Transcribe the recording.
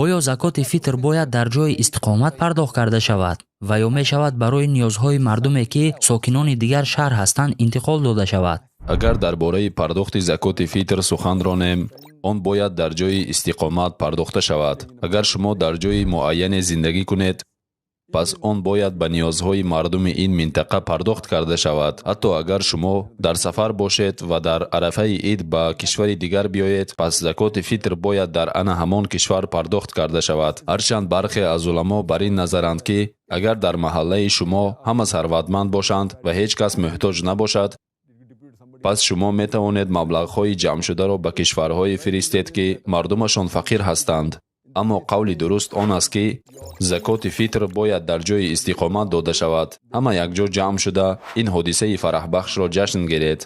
оё закоти фитр бояд дар ҷои истиқомат пардохт карда шавад ва ё мешавад барои ниёзҳои мардуме ки сокинони дигар шаҳр ҳастанд интиқол дода шавад? агар дар бораи пардохти закоти фитр сухан ронем, он бояд дар ҷои истиқомат пардохта шавад. агар шумо дар ҷои муайяне зиндагӣ кунед, пас он бояд ба ниёзҳои мардуми ин минтақа пардохт карда шавад. ҳатто агар шумо дар сафар бошед ва дар арафаи ид ба кишвари дигар биёед, пас закоти фитр бояд дар ана ҳамон кишвар пардохт карда шавад. ҳарчанд бархе аз уламо бар ин назаранд ки агар дар маҳаллаи шумо ҳама сарватманд бошанд ва ҳеҷ кас муҳтоҷ набошад, пас шумо метавонед маблағҳои ҷамъшударо ба кишварҳое фиристед ки мардумашон фақир ҳастанд. аммо қавли дуруст он аст ки закоти фитр бояд дар ҷои истиқомат дода шавад. ҳама якҷо ҷамъ шуда ин ҳодисаи фараҳбахшро ҷашн гиред.